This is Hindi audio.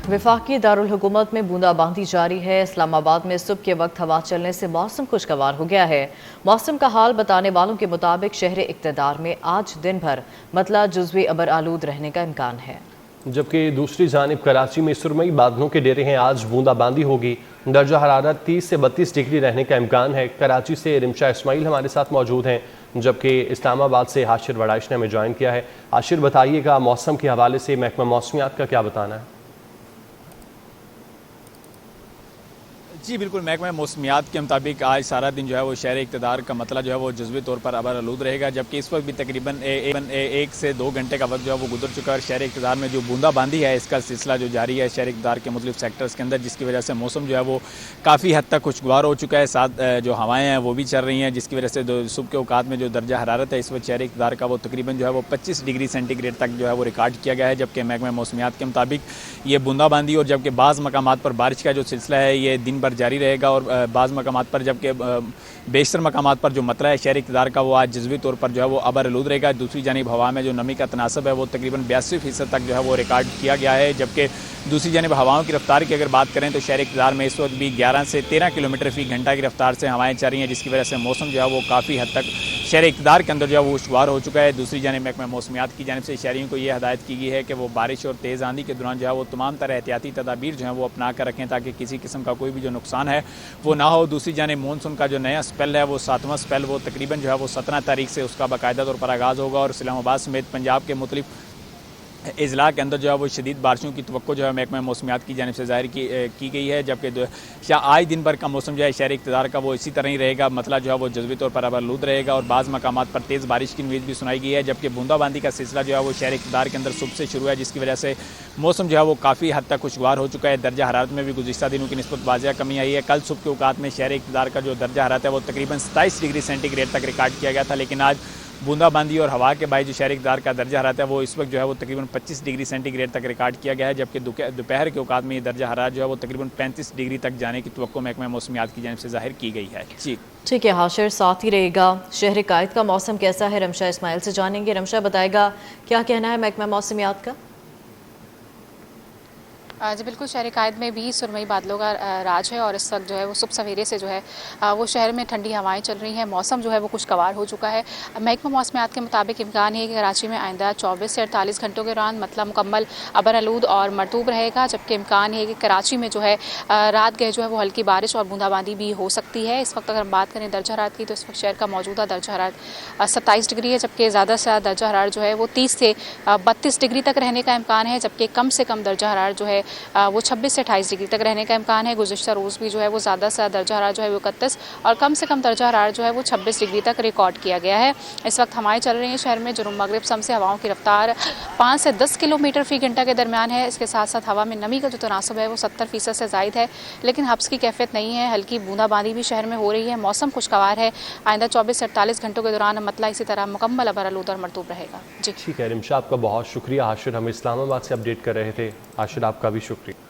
वफाकी दारुल हुकूमत में बूंदाबांदी जारी है। इस्लामाबाद में सुबह के वक्त हवा चलने से मौसम खुशगवार हो गया है। मौसम का हाल बताने वालों के मुताबिक शहर इक़्तिदार में आज दिन भर मतला जुज़वी अबर आलूद रहने का इम्कान है, जबकि दूसरी जानिब कराची में सुरमई बादलों के डेरे हैं। आज बूंदाबांदी होगी। दर्जा हरारत 30 से 32 डिग्री रहने का इम्कान है। कराची से रिमशा इस्माइल हमारे साथ मौजूद हैं, जबकि इस्लामाबाद से हाशिर वड़ाइश ने हमें ज्वाइन किया है। हाशिर, बताइएगा मौसम के हवाले से महकमा मौसमियात का क्या बताना है? जी बिल्कुल, महकमा मौसमियात के मुताबिक आज सारा दिन जो है वो शहर इक़्तिदार का मतला जो है वो जुज़वी तौर पर अबर आलूद रहेगा, जबकि इस वक्त भी तकरीबन 1 से 2 घंटे का वक्त जो है वो गुजर चुका है। और शहर इक़्तिदार में जो बूंदाबांदी है इसका सिलसिला जो जारी है शहर इक़्तिदार के मुख्तलिफ सेक्टर्स के अंदर, जिसकी वजह से मौसम जो है वो काफ़ी हद तक खुशगवार हो चुका है। साथ जो हवाएँ हैं वो भी चल रही हैं, जिसकी वजह से सुबह के औकात में जो दर्जा हरारत है इस वक्त शहर इक़्तिदार का वो तकरीबन जो है वो 25 डिग्री सेंटीग्रेड तक जो है वो रिकॉर्ड किया गया है। जबकि महकमा मौसमियात के मुताबिक ये बूंदाबांदी और जबकि बाज़ मकामात पर बारिश का जो सिलसिला है ये दिन भर जारी रहेगा। और बाज़ मकामात पर, जबकि बेशतर मकामात पर जो मतला है शहर इक़्तिदार का वो आज जज़वी तौर पर जो है वो अबर आलूद रहेगा। दूसरी जानिब हवा में जो नमी का तनासब है वो तकरीबन 82% तक जो है वो रिकॉर्ड किया गया है। जबकि दूसरी जानिब हवाओं की रफ्तार की अगर बात करें तो शहर इक़्तिदार में इस वक्त भी 11 से 13 किलोमीटर फ़ी घंटा की रफ्तार से हवाएं चल रही हैं, जिसकी वजह से मौसम जो है वो काफ़ी हद तक शहर इक़्तिदार के अंदर जो है वो खुशगवार हो चुका है। दूसरी जानिब महकमा मौसमियात की जानिब से शहरियों को ये हदायत की गई है कि वो बारिश और तेज़ आंधी के दौरान जो है वो तमाम तरह एहतियाती तदाबीर जो है वो अपना कर रखें, ताकि किसी किस्म का कोई भी जो नुकसान है वो ना हो। दूसरी जानिब मानसून का जो नया स्पेल है वो 7वां स्पेल वो तकरीबन जो है वो 17 तारीख से उसका बाकायदा तौर पर आगाज़ होगा। और इस्लामाबाद समेत पंजाब के मुख्तलिफ इज़ला के अंदर जो है वो शदीद बारिशों की तवक्को जो है महकमा मौसमियात की जानिब से ज़ाहिर की गई है। जबकि आज दिन भर का मौसम जो है शहर इक़्तिदार का वो इसी तरह ही रहेगा, मतलब जो है वो जज़वी तौर पर अबर आलूद रहेगा और बाज़ मकामात पर तेज़ बारिश की उम्मीद भी सुनाई गई है। जबकि बूंदाबांदी का सिलसिला जो है वो शहर इक़्तिदार के अंदर सुबह से शुरू है, जिसकी वजह से मौसम जो है वो काफ़ी हद तक खुशगवार हो चुका है। दर्जा हरारत में भी गुज़िश्ता दिनों की निस्बत वाज़िया कमी आई है। कल सुबह के औकात में शहर इक़्तिदार का जो दर्जा हरारत है वो तकरीबन 27 डिग्री सेंटीग्रेड तक रिकॉर्ड किया गया था, लेकिन आज बूंदाबांदी और हवा के बाई जो शहर इक़्तिदार का दर्जा हरारत है वो इस वक्त जो है वो तकरीबन 25 डिग्री सेंटीग्रेड तक रिकॉर्ड किया गया है। जबकि दोपहर के औकात में ये दर्जा हरारत जो है वो तकरीबन 35 डिग्री तक जाने की तवक्को महकमा मौसमियात की जानिब से ज़ाहिर की गई है। जी ठीक है हाशिर, साथ ही रहेगा। शहर कायद का मौसम कैसा है, रमशा इस्माइल से जानेंगे। रमशा, बताएगा क्या कहना है महकमा मौसमियात का? जी बिल्कुल, शहर कायद में भी सुरमई बादलों का राज है और इस वक्त जो है वो सुबह सवेरे से जो है वो शहर में ठंडी हवाएं चल रही हैं। मौसम जो है वो खुशगवार हो चुका है। महकमा मौसमियात के मुताबिक इम्कान है कि कराची में आइंदा 24 से 48 घंटों के दौरान मतलब मुकम्मल अबर आलूद और मरतूब रहेगा। जबकि इम्कान है कि कराची में जो है रात गए जो है वो हल्की बारिश और बूंदाबांदी भी हो सकती है। इस वक्त अगर हम बात करें दर्जा हरारत की तो इस वक्त शहर का मौजूदा दर्जा हरारत 27 डिग्री है, जबकि ज़्यादा से ज़्यादा दर्जा हरारत जो है वो 30 से 32 डिग्री तक रहने का इम्कान है। जबकि कम से कम दर्जा हरारत जो है वो 26 से 28 डिग्री तक रहने का इम्कान है। गुज़िश्ता रोज़ भी जो है वो ज़्यादा से ज़्यादा दर्जा हरारत जो है वो 31 और कम से कम दर्जा हरारत जो है वो 26 डिग्री तक रिकॉर्ड किया गया है। इस वक्त हवाएं चल रही हैं शहर में जुनूब मगरिब सम से हवाओं की रफ्तार 5 से 10 किलोमीटर फ़ी घंटा के दरमियान है। इसके साथ साथ हवा में नमी का जो तनासब है वो 70% से ज़ायद है, लेकिन हब्स की कैफियत नहीं है। हल्की बूंदाबांदी भी शहर में हो रही है। मौसम खुशगवार है। आइंदा 24 से 48 घंटों के दौरान मतला इसी तरह मुकम्मल अबर आलूद और मरतूब रहेगा। जी ठीक है रिमशा, आपका बहुत शुक्रिया। हाशिर हमें इस्लामाबाद से अपडेट कर रहे थे। हाशिर, आपका भी शुक्रिया।